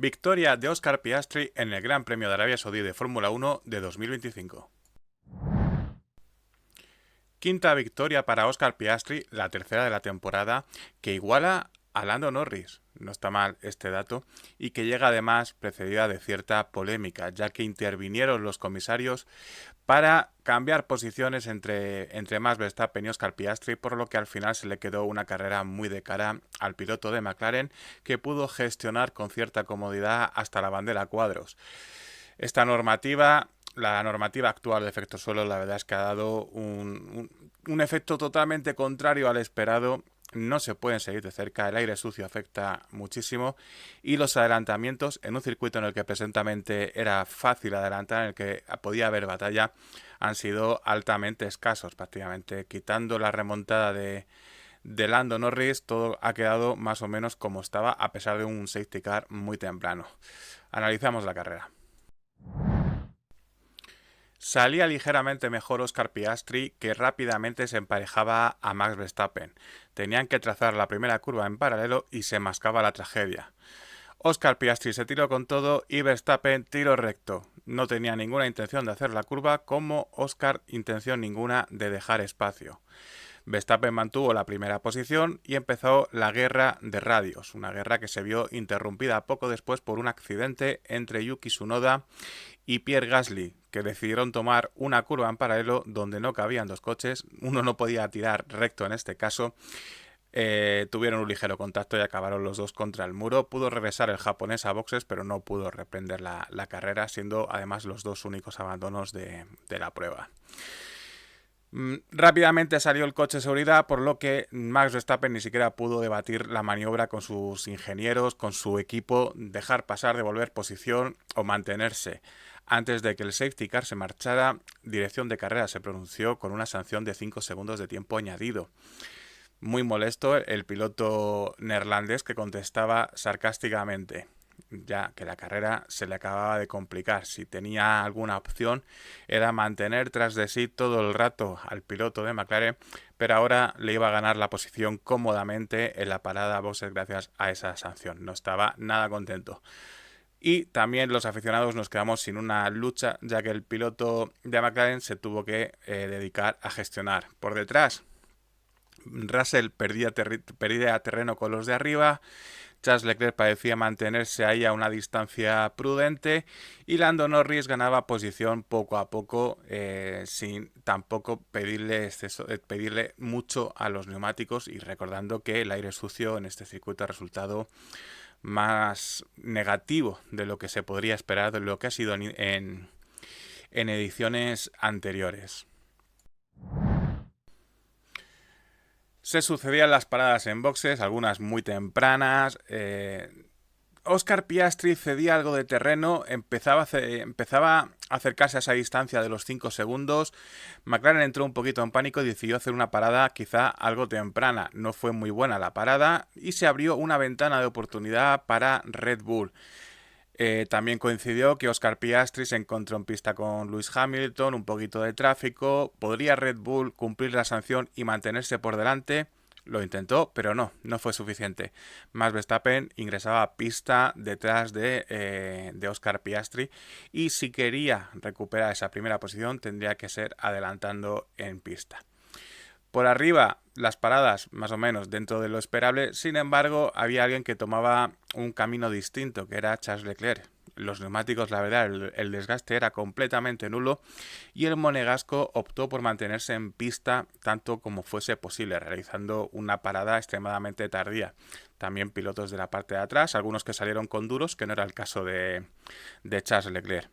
Victoria de Oscar Piastri en el Gran Premio de Arabia Saudí de Fórmula 1 de 2025. Quinta victoria para Oscar Piastri, la tercera de la temporada, que iguala a Lando Norris. No está mal este dato, y que llega además precedida de cierta polémica, ya que intervinieron los comisarios para cambiar posiciones entre Max Verstappen y Oscar Piastri, por lo que al final se le quedó una carrera muy de cara al piloto de McLaren, que pudo gestionar con cierta comodidad hasta la bandera a cuadros. Esta normativa, la normativa actual de efecto suelo, la verdad es que ha dado un efecto totalmente contrario al esperado. No se pueden seguir de cerca, el aire sucio afecta muchísimo y los adelantamientos en un circuito en el que presentemente era fácil adelantar, en el que podía haber batalla, han sido altamente escasos. Prácticamente quitando la remontada de Lando Norris, todo ha quedado más o menos como estaba, a pesar de un safety car muy temprano. Analizamos la carrera. Salía ligeramente mejor Oscar Piastri, que rápidamente se emparejaba a Max Verstappen. Tenían que trazar la primera curva en paralelo y se mascaba la tragedia. Oscar Piastri se tiró con todo y Verstappen tiró recto. No tenía ninguna intención de hacer la curva, como Oscar intención ninguna de dejar espacio. Verstappen mantuvo la primera posición y empezó la guerra de radios, una guerra que se vio interrumpida poco después por un accidente entre Yuki Tsunoda y Pierre Gasly, que decidieron tomar una curva en paralelo donde no cabían dos coches, uno no podía tirar recto en este caso. Tuvieron un ligero contacto y acabaron los dos contra el muro. Pudo regresar el japonés a boxes, pero no pudo reprender la carrera, siendo además los dos únicos abandonos de la prueba. Rápidamente salió el coche de seguridad, por lo que Max Verstappen ni siquiera pudo debatir la maniobra con sus ingenieros, con su equipo, dejar pasar, devolver posición o mantenerse. Antes de que el safety car se marchara, dirección de carrera se pronunció con una sanción de 5 segundos de tiempo añadido. Muy molesto el piloto neerlandés, que contestaba sarcásticamente, ya que la carrera se le acababa de complicar. Si tenía alguna opción era mantener tras de sí todo el rato al piloto de McLaren, pero ahora le iba a ganar la posición cómodamente en la parada a boxes gracias a esa sanción. No estaba nada contento. Y también los aficionados nos quedamos sin una lucha, ya que el piloto de McLaren se tuvo que dedicar a gestionar. Por detrás, Russell perdía terreno con los de arriba. Charles Leclerc parecía mantenerse ahí a una distancia prudente y Lando Norris ganaba posición poco a poco, sin tampoco pedirle mucho a los neumáticos, y recordando que el aire sucio en este circuito ha resultado más negativo de lo que se podría esperar, de lo que ha sido en ediciones anteriores. Se sucedían las paradas en boxes, algunas muy tempranas. Oscar Piastri cedía algo de terreno, empezaba a acercarse a esa distancia de los 5 segundos. McLaren entró un poquito en pánico y decidió hacer una parada quizá algo temprana. No fue muy buena la parada y se abrió una ventana de oportunidad para Red Bull. También coincidió que Oscar Piastri se encontró en pista con Lewis Hamilton, un poquito de tráfico. ¿Podría Red Bull cumplir la sanción y mantenerse por delante? Lo intentó, pero no fue suficiente. Max Verstappen ingresaba a pista detrás de Oscar Piastri, y si quería recuperar esa primera posición tendría que ser adelantando en pista. Por arriba, las paradas más o menos dentro de lo esperable. Sin embargo, había alguien que tomaba un camino distinto, que era Charles Leclerc. Los neumáticos, la verdad, el desgaste era completamente nulo y el monegasco optó por mantenerse en pista tanto como fuese posible, realizando una parada extremadamente tardía. También pilotos de la parte de atrás, algunos que salieron con duros, que no era el caso de Charles Leclerc.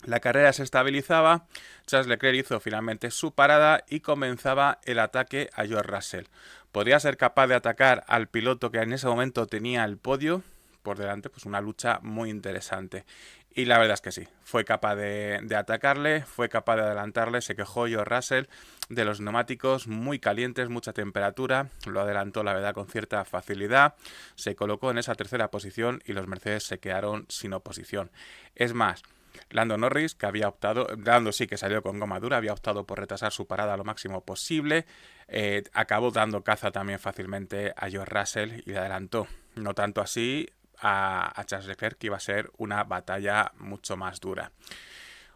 La carrera se estabilizaba, Charles Leclerc hizo finalmente su parada y comenzaba el ataque a George Russell. ¿Podría ser capaz de atacar al piloto que en ese momento tenía el podio por delante? Pues una lucha muy interesante. Y la verdad es que sí, fue capaz de atacarle, fue capaz de adelantarle. Se quejó George Russell de los neumáticos muy calientes, mucha temperatura. Lo adelantó, la verdad, con cierta facilidad. Se colocó en esa tercera posición y los Mercedes se quedaron sin oposición. Es más, Lando Norris, que salió con goma dura, había optado por retrasar su parada lo máximo posible. Acabó dando caza también fácilmente a George Russell y le adelantó. No tanto así a Charles Leclerc, que iba a ser una batalla mucho más dura.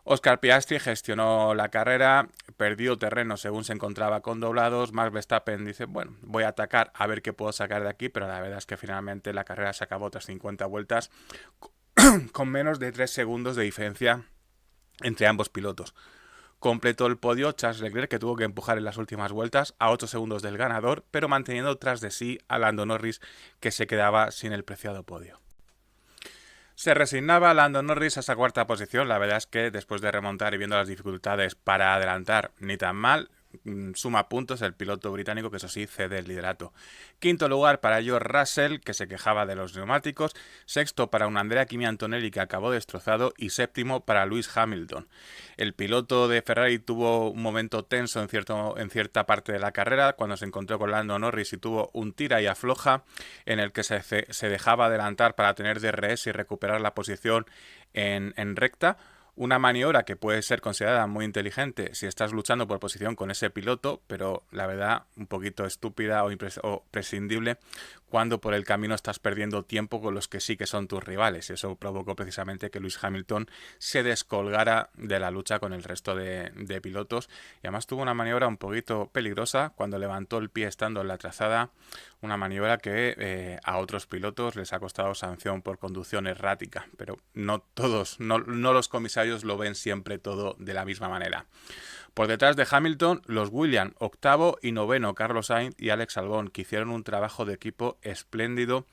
Oscar Piastri gestionó la carrera, perdió terreno según se encontraba con doblados. Max Verstappen dice, bueno, voy a atacar a ver qué puedo sacar de aquí, pero la verdad es que finalmente la carrera se acabó tras 50 vueltas con menos de 3 segundos de diferencia entre ambos pilotos. Completó el podio Charles Leclerc, que tuvo que empujar en las últimas vueltas a 8 segundos del ganador, pero manteniendo tras de sí a Lando Norris, que se quedaba sin el preciado podio. Se resignaba Lando Norris a esa cuarta posición. La verdad es que después de remontar y viendo las dificultades para adelantar, ni tan mal, suma puntos el piloto británico, que eso sí cede el liderato. Quinto lugar para George Russell, que se quejaba de los neumáticos. Sexto para un Andrea Kimi Antonelli, que acabó destrozado. Y séptimo para Lewis Hamilton. El piloto de Ferrari tuvo un momento tenso en cierta parte de la carrera, cuando se encontró con Lando Norris y tuvo un tira y afloja en el que se dejaba adelantar para tener DRS y recuperar la posición en recta. Una maniobra que puede ser considerada muy inteligente si estás luchando por posición con ese piloto, pero la verdad un poquito estúpida o prescindible cuando por el camino estás perdiendo tiempo con los que sí que son tus rivales. Eso provocó precisamente que Lewis Hamilton se descolgara de la lucha con el resto de pilotos, y además tuvo una maniobra un poquito peligrosa cuando levantó el pie estando en la trazada, una maniobra que a otros pilotos les ha costado sanción por conducción errática, pero no todos, no los comisarios lo ven siempre todo de la misma manera. Por detrás de Hamilton, los Williams, octavo y noveno Carlos Sainz y Alex Albon, que hicieron un trabajo de equipo espléndido,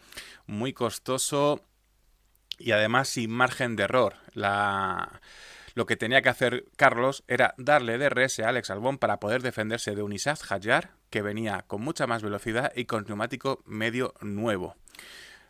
muy costoso y además sin margen de error. Lo que tenía que hacer Carlos era darle DRS a Alex Albon para poder defenderse de un Isaac Hadjar, que venía con mucha más velocidad y con neumático medio nuevo.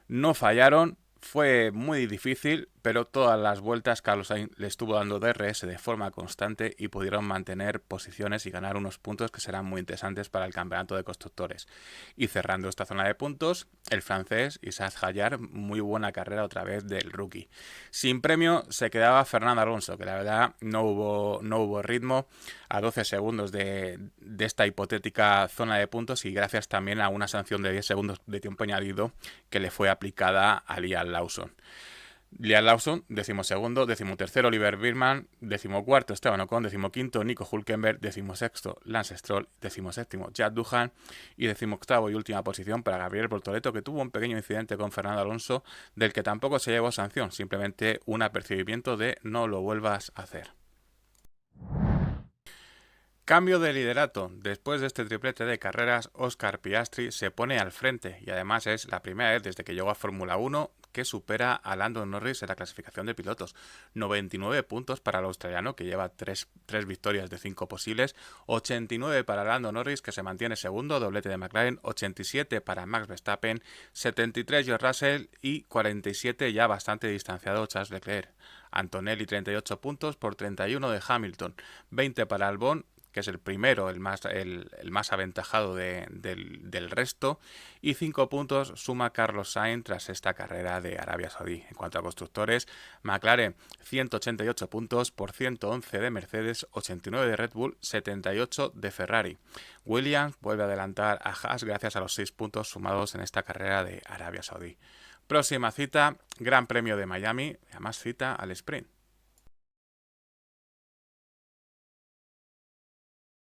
No fallaron. Fue muy difícil, pero todas las vueltas Carlos Sainz le estuvo dando DRS de forma constante y pudieron mantener posiciones y ganar unos puntos que serán muy interesantes para el campeonato de constructores. Y cerrando esta zona de puntos, el francés Isaac Hadjar, muy buena carrera otra vez del rookie. Sin premio se quedaba Fernando Alonso, que la verdad no hubo ritmo a 12 segundos de esta hipotética zona de puntos, y gracias también a una sanción de 10 segundos de tiempo añadido que le fue aplicada a Liam Lawson. Liam Lawson, 12º, 13º Oliver Birman, 14º Esteban Ocon, 15º Nico Hülkenberg, 16º Lance Stroll, 17º Jack Doohan y 18º y última posición para Gabriel Bortoleto, que tuvo un pequeño incidente con Fernando Alonso, del que tampoco se llevó sanción, simplemente un apercibimiento de no lo vuelvas a hacer. Cambio de liderato. Después de este triplete de carreras, Oscar Piastri se pone al frente, y además es la primera vez desde que llegó a Fórmula 1 que supera a Lando Norris en la clasificación de pilotos. 99 puntos para el australiano, que lleva 3 victorias de 5 posibles. 89 para Lando Norris, que se mantiene segundo, doblete de McLaren. 87 para Max Verstappen. 73 George Russell y 47 ya bastante distanciado Charles Leclerc. Antonelli 38 puntos por 31 de Hamilton. 20 para Albon, que es el primero, el más aventajado del resto, y 5 puntos suma Carlos Sainz tras esta carrera de Arabia Saudí. En cuanto a constructores, McLaren 188 puntos por 111 de Mercedes, 89 de Red Bull, 78 de Ferrari. Williams vuelve a adelantar a Haas gracias a los 6 puntos sumados en esta carrera de Arabia Saudí. Próxima cita, Gran Premio de Miami, además cita al sprint.